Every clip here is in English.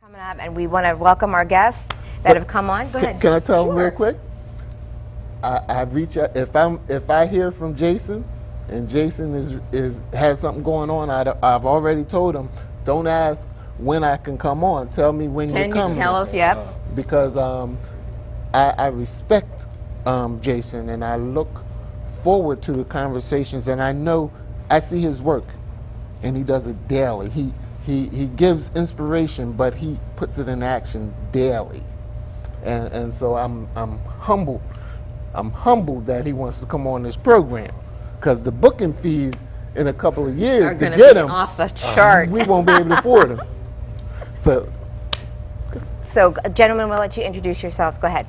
Coming up, and we want to welcome our guests that have come on. Go ahead. Can I tell them real quick? I reach out if I hear from Jason, and Jason has something going on. I've already told him, don't ask when I can come on. Tell me when you're coming. Tell us, yep. Because I respect Jason, and I look forward to the conversations, and I see his work, and he does it daily. He gives inspiration, but he puts it in action daily, and so I'm humbled. I'm humbled that he wants to come on this program, because the booking fees in a couple of years to get him off the chart. We won't be able to afford them. So, gentlemen, we'll let you introduce yourselves. Go ahead.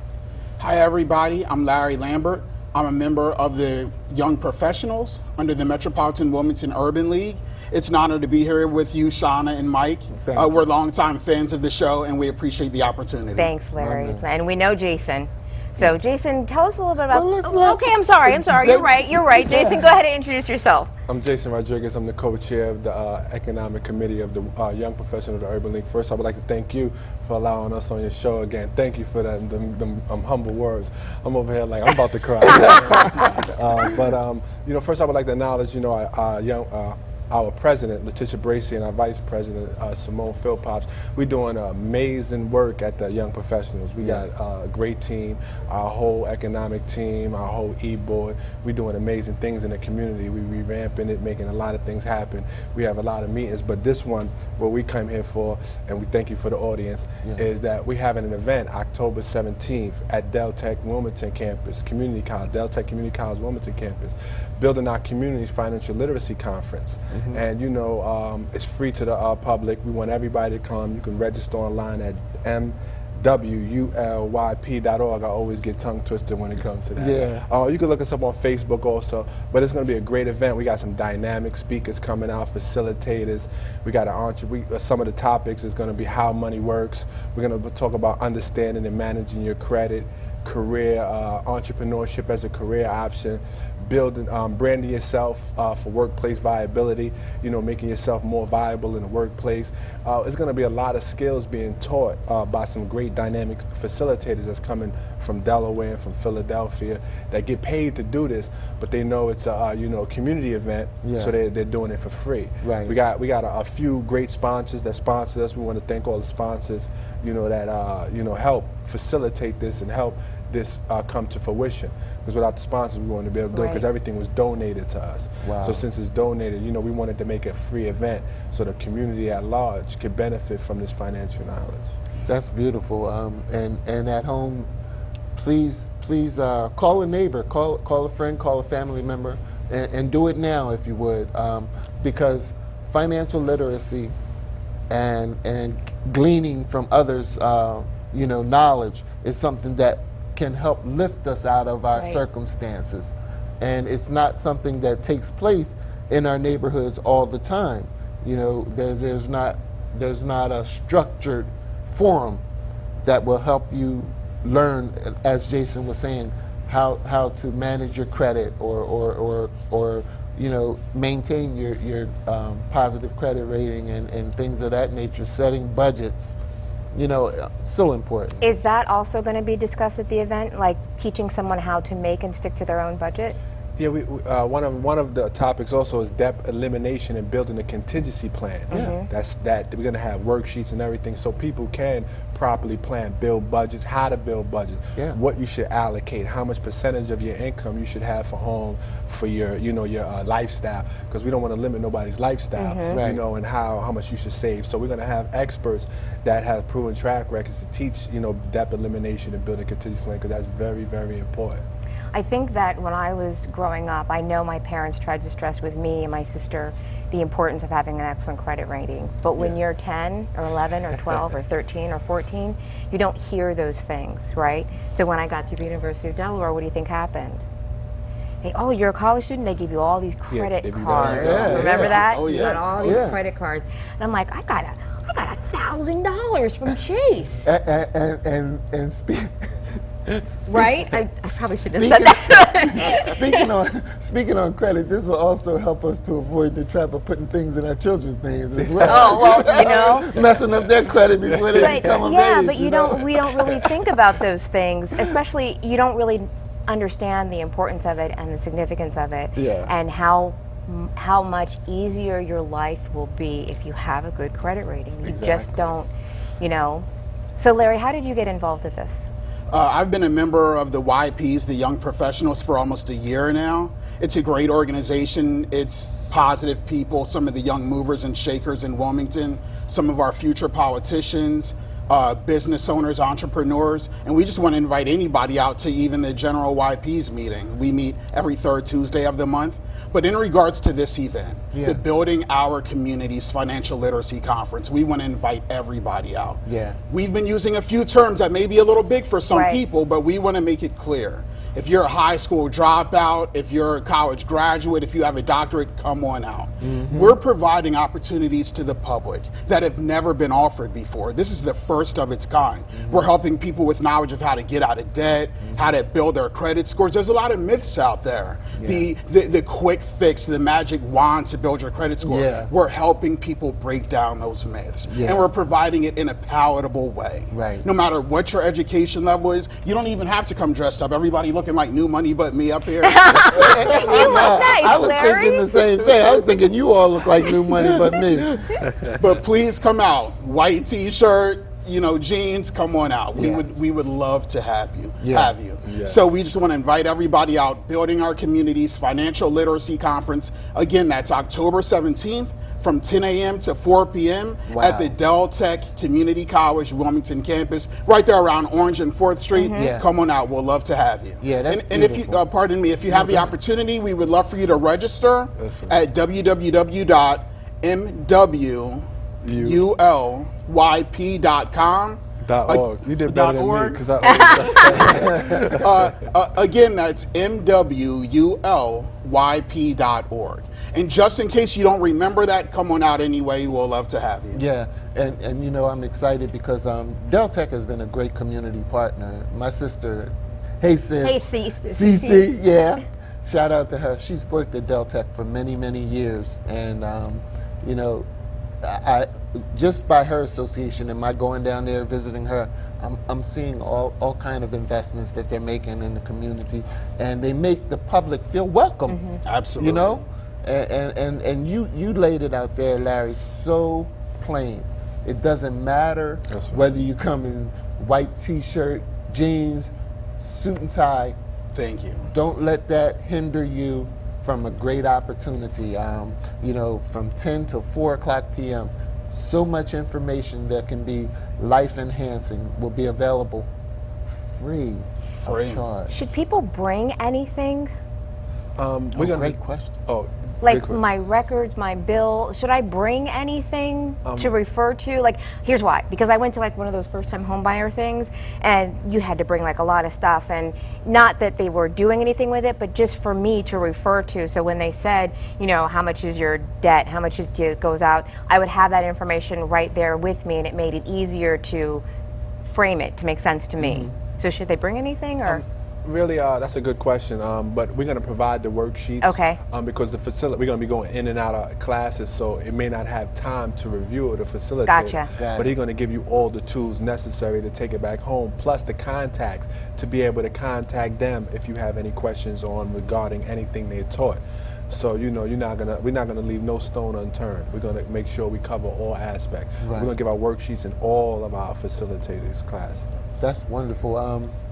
Hi, everybody. I'm Larry Lambert. I'm a member of the Young Professionals under the Metropolitan Wilmington Urban League. It's an honor to be here with you, Shauna and Mike. We're longtime fans of the show, and we appreciate the opportunity. Thanks, Larry. And we know Jason. So, Jason, tell us a little bit about... okay, I'm sorry. You're right. Jason, go ahead and introduce yourself. I'm Jason Rodriguez. I'm the co-chair of the Economic Committee of the Young Professional of the Urban League. First, I would like to thank you for allowing us on your show again. Thank you for that, them humble words. I'm over here like I'm about to cry. First I would like to acknowledge, our president, Letitia Bracey, and our vice president, Simone Philpops. We're doing amazing work at the Young Professionals. We got a great team, our whole economic team, our whole e-board. We're doing amazing things in the community. We're revamping it, making a lot of things happen. We have a lot of meetings, but this one, what we come here for, and we thank you for the audience, is that we're having an event October 17th at Del Tech Wilmington campus, Community College, Del Tech Community College Wilmington campus, building our community's financial literacy conference. And it's free to the public. We want everybody to come. You can register online at mwulyp.org. I always get tongue twisted when it comes to that. You can look us up on Facebook also, but it's going to be a great event. We got some dynamic speakers coming out, facilitators. We got some of the topics is going to be how money works. We're going to talk about understanding and managing your credit, career, entrepreneurship as a career option, building, branding yourself for workplace viability, making yourself more viable in the workplace. It's going to be a lot of skills being taught by some great dynamic facilitators that's coming from Delaware and from Philadelphia that get paid to do this, but they know it's a community event, so they're doing it for free. Right. We got a few great sponsors that sponsor us. We want to thank all the sponsors, that help facilitate this and help this come to fruition. Because without the sponsors, we wanted to be able to do it because everything was donated to us. Wow. So since it's donated, we wanted to make it a free event so the community at large could benefit from this financial knowledge. That's beautiful. And at home, please call a neighbor, call a friend, call a family member, and do it now if you would, because financial literacy and gleaning from others, knowledge is something that can help lift us out of our circumstances. And it's not something that takes place in our neighborhoods all the time. There's not a structured forum that will help you learn, as Jason was saying, how to manage your credit or maintain your positive credit rating and things of that nature, setting budgets. So important. Is that also going to be discussed at the event, like teaching someone how to make and stick to their own budget? Yeah, one of the topics also is debt elimination and building a contingency plan. That we're going to have worksheets and everything so people can properly plan, build budgets, how to build budgets, what you should allocate, how much percentage of your income you should have for home, for your lifestyle, because we don't want to limit nobody's lifestyle, and how much you should save. So we're going to have experts that have proven track records to teach debt elimination and building a contingency plan, because that's very, very important. I think that when I was growing up, I know my parents tried to stress with me and my sister the importance of having an excellent credit rating. But when you're 10 or 11 or 12 or 13 or 14, you don't hear those things, right? So when I got to the University of Delaware, what do you think happened? You're a college student? They give you all these credit cards. Remember that? Oh, yeah. You got all these credit cards. And I'm like, I got $1,000 from Chase. Right? I probably should have said that. Speaking on credit, this will also help us to avoid the trap of putting things in our children's names as well. Oh, well, messing up their credit before they become of age. But we don't really think about those things, especially you don't really understand the importance of it and the significance of it, and how much easier your life will be if you have a good credit rating. You just don't, So Larry, how did you get involved with this? I've been a member of the YPs, the Young Professionals, for almost a year now. It's a great organization. It's positive people, some of the young movers and shakers in Wilmington, some of our future politicians, business owners, entrepreneurs, and we just want to invite anybody out to even the general YPs meeting. We meet every third Tuesday of the month. But in regards to this event, the Building Our Communities Financial Literacy Conference, we want to invite everybody out. We've been using a few terms that may be a little big for some people, but we want to make it clear. If you're a high school dropout, if you're a college graduate, if you have a doctorate, come on out. We're providing opportunities to the public that have never been offered before. This is the first of its kind. We're helping people with knowledge of how to get out of debt, how to build their credit scores. There's a lot of myths out there. The quick fix, the magic wand to build your credit score. We're helping people break down those myths. And we're providing it in a palatable way. No matter what your education level is, you don't even have to come dressed up. Everybody looking like new money but me up here. You look nice, I was Larry. thinking the same thing. I was thinking you all look like new money but me. But please come out. White t-shirt, jeans, come on out. We would love to have you. So we just want to invite everybody out. Building Our Communities Financial Literacy Conference. Again, that's October 17th from 10 a.m. to 4 p.m. at the Del Tech Community College Wilmington campus, right there around Orange and 4th Street. Come on out. We'll love to have you. That's and if you, pardon me, if you have the opportunity, we would love for you to register at www.myp.com. .org. You did better than me because again, that's mwulyp.org. And just in case you don't remember that, come on out anyway. We'll love to have you. And I'm excited because Del Tech has been a great community partner. My sister, hey sis, Cece, shout out to her. She's worked at Del Tech for many, many years, and I just by her association and my going down there visiting her, I'm seeing all kind of investments that they're making in the community, and they make the public feel welcome. Absolutely. And you laid it out there, Larry, so plain. It doesn't matter whether you come in white t-shirt, jeans, suit and tie. Thank you. Don't let that hinder you from a great opportunity. From 10 to 4 o'clock p.m. So much information that can be life enhancing will be available free of charge. Should people bring anything? Great question. Like my records, my bill, should I bring anything to refer to? Like, here's why. Because I went to one of those first-time homebuyer things, and you had to bring a lot of stuff, and not that they were doing anything with it, but just for me to refer to. So when they said, how much is your debt, how much goes out, I would have that information right there with me, and it made it easier to frame it to make sense to me. So should they bring anything, or? Really, that's a good question, but we're going to provide the worksheets. Because the facility, we're going to be going in and out of classes, so it may not have time to review it or facilitate. Gotcha. But he's going to give you all the tools necessary to take it back home, plus the contacts to be able to contact them if you have any questions regarding anything they taught. So we're not gonna leave no stone unturned. We're gonna make sure we cover all aspects. We're gonna give our worksheets in all of our facilitators' class. That's wonderful.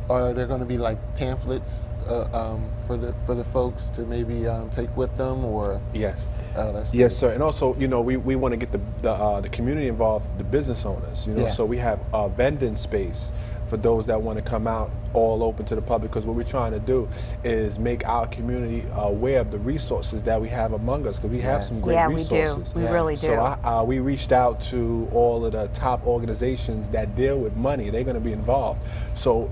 Are there going to be pamphlets for the folks to maybe take with them, or? Yes. Yes, sir. And also, we want to get the community involved, the business owners. So we have vending space for those that want to come out, all open to the public, because what we're trying to do is make our community aware of the resources that we have among us, because we have some great resources. We really do. So we reached out to all of the top organizations that deal with money. They're going to be involved. So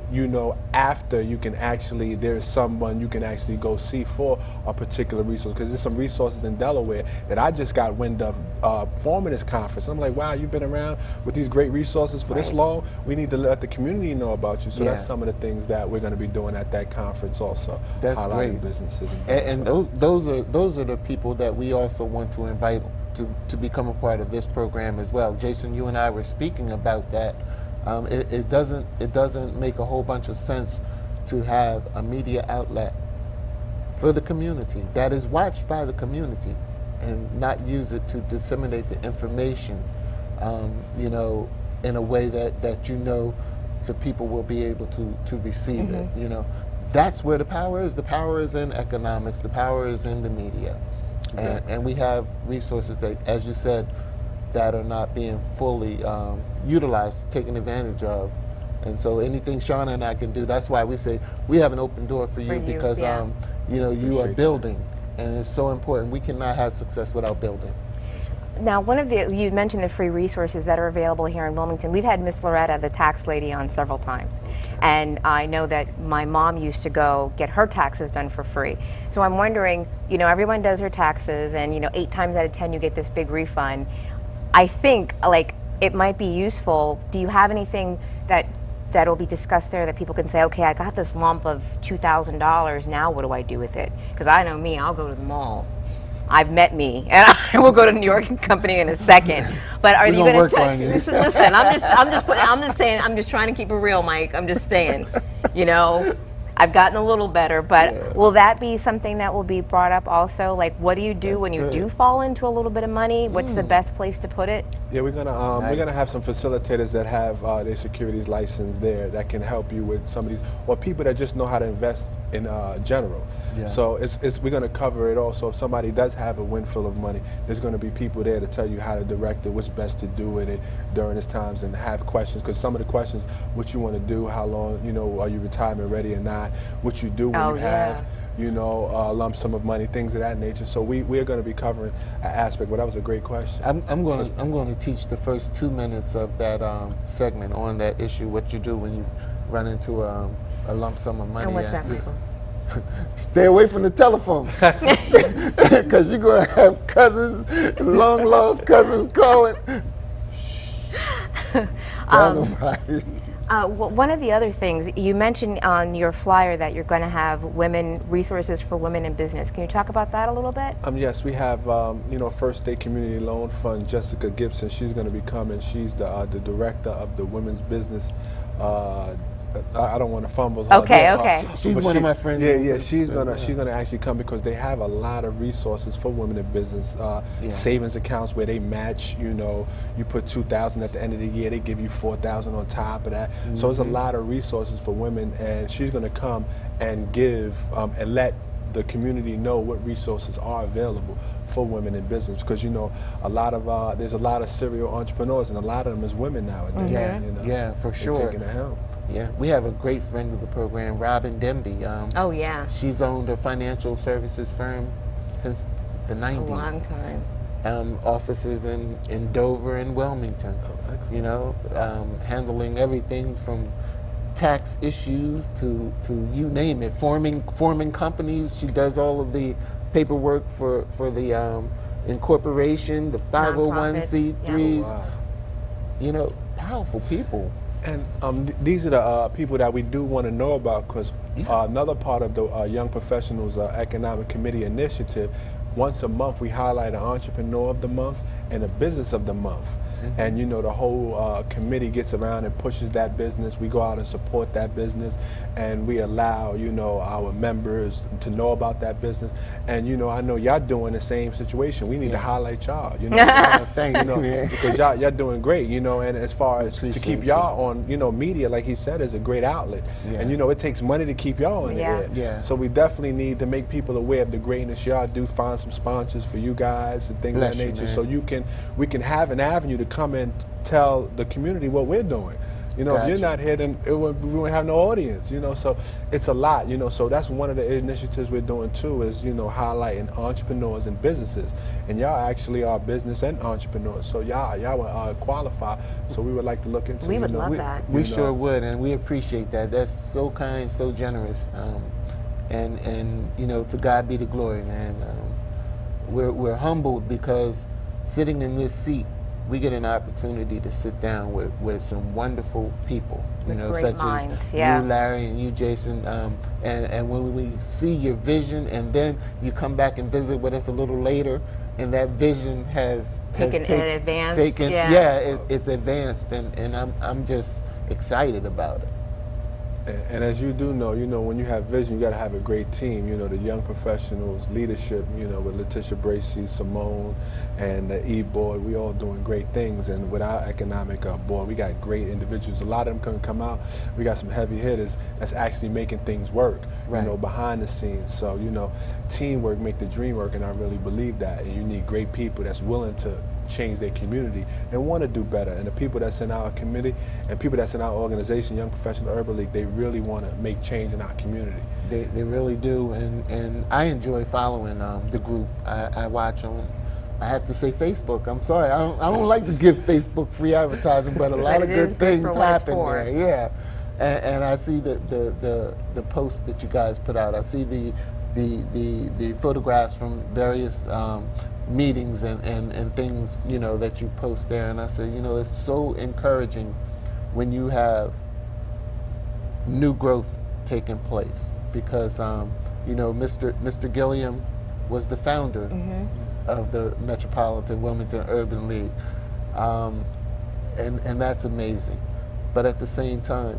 after you can actually, there's someone you can actually go see for a particular resource, because there's some resources in Delaware that I just got wind of forming this conference. I'm like, wow, you've been around with these great resources for this long. We need to let the community know about you. So that's some of the things things that we're going to be doing at that conference also. That's highlighting great. businesses. And those are the people that we also want to invite to become a part of this program as well. Jason, you and I were speaking about that. It doesn't make a whole bunch of sense to have a media outlet for the community that is watched by the community and not use it to disseminate the information, in a way that the people will be able to receive Mm-hmm. it. That's where the power is. The power is in economics. The power is in the media. And we have resources that, as you said, that are not being fully utilized, taken advantage of. And so anything Shauna and I can do, that's why we say we have an open door for you, because yeah. you are Appreciate building, and it's so important. We cannot have success without building. Now, you mentioned the free resources that are available here in Wilmington. We've had Miss Loretta, the tax lady, on several times. And I know that my mom used to go get her taxes done for free. So I'm wondering, everyone does her taxes, and 8 times out of 10 you get this big refund. I think it might be useful. Do you have anything that'll be discussed there that people can say, okay, I got this lump of $2,000, now what do I do with it? Because I know me, I'll go to the mall. I've met me, and I will go to New York Company in a second. But are you going to listen? I'm just saying. I'm just trying to keep it real, Mike. I'm just saying. I've gotten a little better, but will that be something that will be brought up also? Like, what do you do when you do fall into a little bit of money? What's the best place to put it? Yeah, we're gonna have some facilitators that have their securities license there that can help you with some of these, or people that just know how to invest in general. Yeah. So we're gonna cover it all. So if somebody does have a windfall of money, there's gonna be people there to tell you how to direct it, what's best to do with it during this times, and have questions. Because some of the questions, what you want to do, how long, are you retirement ready or not? What you do when you have, a lump sum of money, things of that nature. So we're going to be covering an aspect. But that was a great question. I'm going to teach the first 2 minutes of that segment on that issue. What you do when you run into a lump sum of money. And what's that, Michael? Stay away from the telephone, because you're going to have cousins, long lost cousins calling. One of the other things you mentioned on your flyer that you're going to have resources for women in business. Can you talk about that a little bit? Yes, we have First State Community Loan Fund. Jessica Gibson, she's going to be coming. She's the director of the women's business. I don't want to fumble her. Okay. She's one of my friends. Yeah. She's gonna actually come because they have a lot of resources for women in business. Savings accounts where they match. You put $2,000 at the end of the year, they give you $4,000 on top of that. Mm-hmm. So there's a lot of resources for women, and she's gonna come and give and let the community know what resources are available for women in business, because there's a lot of serial entrepreneurs, and a lot of them is women nowadays. Yeah, for sure. They're taking the helm. Yeah, we have a great friend of the program, Robin Demby. She's owned a financial services firm since the 90s. A long time. Offices in Dover and Wilmington. Handling everything from tax issues to you name it, forming companies. She does all of the paperwork for the incorporation, the 501c3s. Yeah. Powerful people. And these are the people that we do want to know about, because another part of the Young Professionals Economic Committee initiative, once a month we highlight an entrepreneur of the month and a business of the month. Mm-hmm. And the whole committee gets around and pushes that business. We go out and support that business, and we allow our members to know about that business. And I know y'all doing the same situation. We need to highlight y'all. Thank you. Because y'all doing great. And as far as to keep y'all on media, like he said, is a great outlet. Yeah. And it takes money to keep y'all on the air. Yeah. So we definitely need to make people aware of the greatness y'all do. Find some sponsors for you guys and things of that nature, so we can have an avenue to come and tell the community what we're doing. If you're not here, then we won't have no audience. So it's a lot. So that's one of the initiatives we're doing too, is highlighting entrepreneurs and businesses. And y'all actually are business and entrepreneurs. So y'all will qualify. So we would like to look into. We would love that. We sure would, and we appreciate that. That's so kind, so generous, and to God be the glory, man. We're humbled because sitting in this seat we get an opportunity to sit down with some wonderful people, With great such minds, as yeah. you, Larry, and you, Jason. And when we see your vision, and then you come back and visit with us a little later, and that vision has advanced, it's advanced, and I'm just excited about it. And as you do know, when you have vision, you got to have a great team. The young professionals, leadership, with Letitia Bracey, Simone, and the E-Board, we all doing great things. And with our economic board, we got great individuals. A lot of them can come out. We got some heavy hitters that's actually making things work, behind the scenes. So, teamwork make the dream work, and I really believe that. And you need great people that's willing to change their community and want to do better. And the people that's in our committee and people that's in our organization, Young Professional Urban League, they really want to make change in our community. They really do, and I enjoy following the group. I watch on, I have to say, Facebook. I'm sorry, I don't like to give Facebook free advertising, but a lot of good things happen there. Yeah, and I see the posts that you guys put out. I see the photographs from various meetings and things that you post there, and I say it's so encouraging when you have new growth taking place, because Mr. Gilliam was the founder of the Metropolitan Wilmington Urban League, and that's amazing. But at the same time,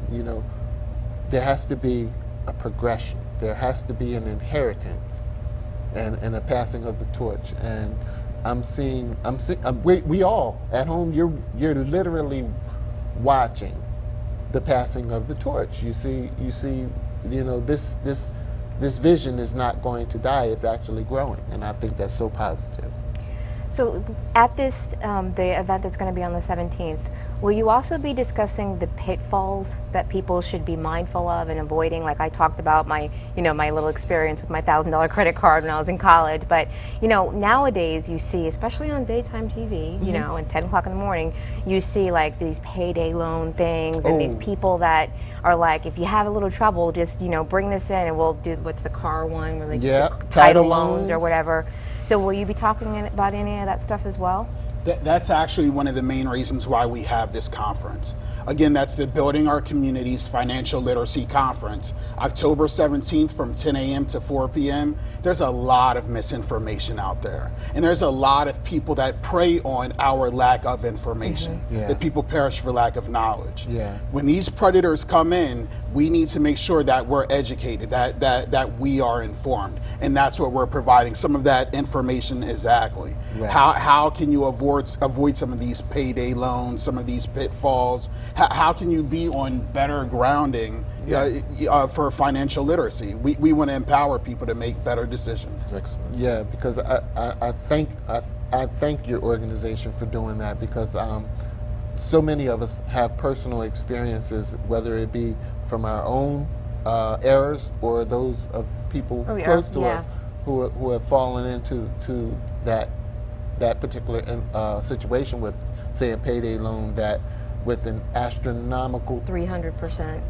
there has to be a progression. There has to be an inheritance and a passing of the torch. And we all at home, you're literally watching the passing of the torch. You see, this vision is not going to die. It's actually growing, and I think that's so positive. So at this, the event that's going to be on the 17th, will you also be discussing the pitfalls that people should be mindful of and avoiding? Like I talked about my little experience with my $1,000 credit card when I was in college. But, nowadays you see, especially on daytime TV, and 10 o'clock in the morning, you see like these payday loan things and these people that are like, if you have a little trouble, just, bring this in and we'll do, what's the car one? Where they title loans or whatever. So will you be talking about any of that stuff as well? That's actually one of the main reasons why we have this conference. Again, that's the Building Our Communities Financial Literacy Conference, October 17th from 10 a.m. to 4 p.m. There's a lot of misinformation out there. And there's a lot of people that prey on our lack of information, that people perish for lack of knowledge. Yeah. When these predators come in, we need to make sure that we're educated, that we are informed. And that's what we're providing, some of that information exactly. Right. How can you avoid some of these payday loans, some of these pitfalls? How can you be on better grounding for financial literacy? We want to empower people to make better decisions. Excellent. Yeah, because I thank your organization for doing that, because so many of us have personal experiences, whether it be from our own errors or those of people close to us who have fallen into that particular situation with, say, a payday loan that with an astronomical 300%.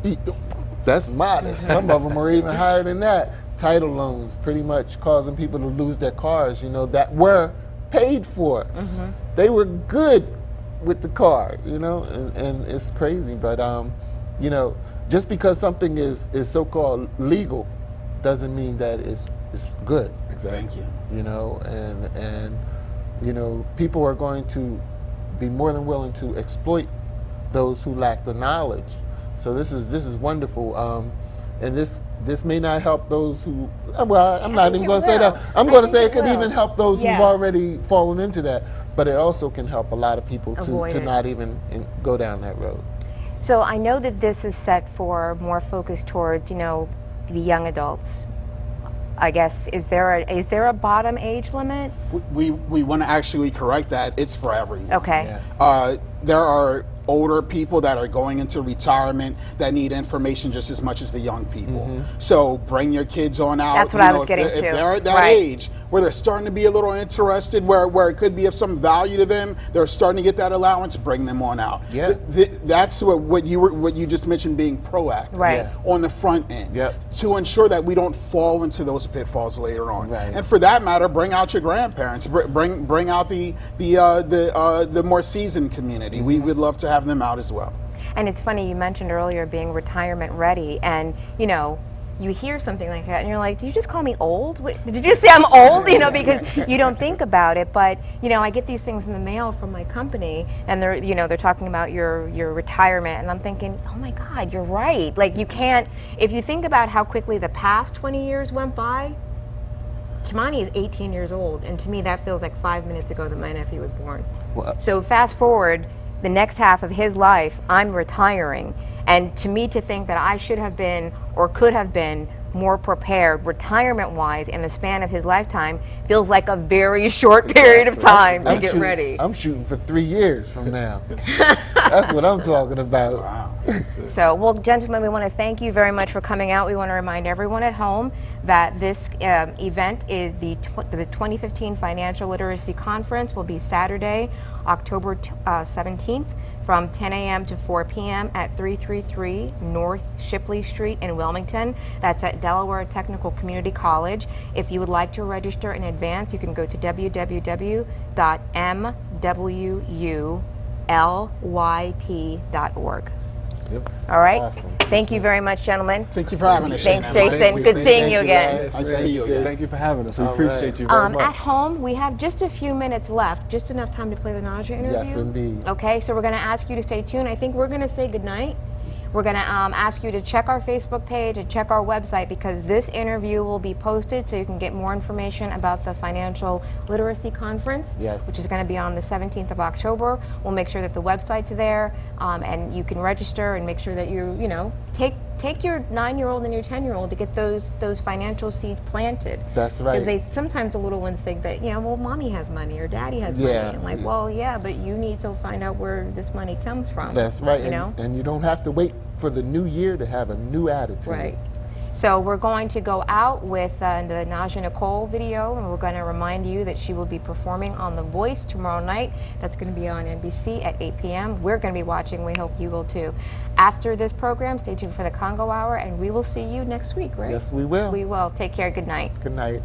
That's modest. Some of them are even higher than that. Title loans, pretty much causing people to lose their cars, that were paid for. They were good with the car, and it's crazy. But just because something is so-called legal doesn't mean that it's good. Exactly. Thank you. And people are going to be more than willing to exploit those who lack the knowledge. So this is wonderful, and this may not help those who. Well, I'm not even going to say that. I'm going to say it could even help those who've already fallen into that. But it also can help a lot of people to not even go down that road. So I know that this is set for more focus towards the young adults. I guess, is there a bottom age limit? We want to actually correct that. It's for everyone. Okay. There are older people that are going into retirement that need information just as much as the young people. So bring your kids on out. That's what I was if getting they're, to. If they're at that Right. age where they're starting to be a little interested, where it could be of some value to them, they're starting to get that allowance, bring them on out. Yeah. That's what you just mentioned, being proactive Right. on the front end, Yep. to ensure that we don't fall into those pitfalls later on. Right. And for that matter, bring out your grandparents, bring out the more seasoned community. We would love to have them out as well. And it's funny, you mentioned earlier being retirement ready, and you know, you hear something like that and you're like, did you just call me old? Did you just say I'm old? You know, because you don't think about it. But you know, I get these things in the mail from my company, and they're talking about your retirement, and I'm thinking, oh my God, you're right. Like, you can't, if you think about how quickly the past 20 years went by. Kimani is 18 years old, and to me that feels like 5 minutes ago that my nephew was born. Well, So fast forward the next half of his life, I'm retiring. And to me, to think that I should have been or could have been more prepared retirement-wise in the span of his lifetime feels like a very short period of time to get ready. I'm shooting for 3 years from now. That's what I'm talking about. Wow. So, well, gentlemen, we want to thank you very much for coming out. We want to remind everyone at home that this event is the 2015 Financial Literacy Conference. Will be Saturday, October 17th. From 10 a.m. to 4 p.m. at 333 North Shipley Street in Wilmington. That's at Delaware Technical Community College. If you would like to register in advance, you can go to www.mwulyp.org. Yep. All right. Awesome. Thank you very much, gentlemen. Thank you for having us. Thanks, Shana. Jason. Good seeing you again. Nice to see you again. Thank you for having us. We All appreciate right. you very At much. home, we have just a few minutes left, just enough time to play the nausea interview. Yes, indeed. Okay, so we're going to ask you to stay tuned. I think we're going to say goodnight. We're going to ask you to check our Facebook page and check our website, because this interview will be posted so you can get more information about the Financial Literacy Conference, Yes. which is going to be on the 17th of October. We'll make sure that the website's there, and you can register and make sure that you know, take your 9-year-old and your 10-year-old to get those financial seeds planted. That's right. Because sometimes the little ones think that, you know, well, mommy has money or daddy has Yeah. money. And like, well, yeah, but you need to find out where this money comes from. That's right. You know? And you don't have to wait for the new year to have a new attitude. Right. So we're going to go out with the Naja Nicole video, and we're going to remind you that she will be performing on The Voice tomorrow night. That's going to be on NBC at 8 p.m. We're going to be watching. We hope you will too. After this program, stay tuned for the Congo Hour, and we will see you next week, right? Yes, we will. We will. Take care. Good night. Good night.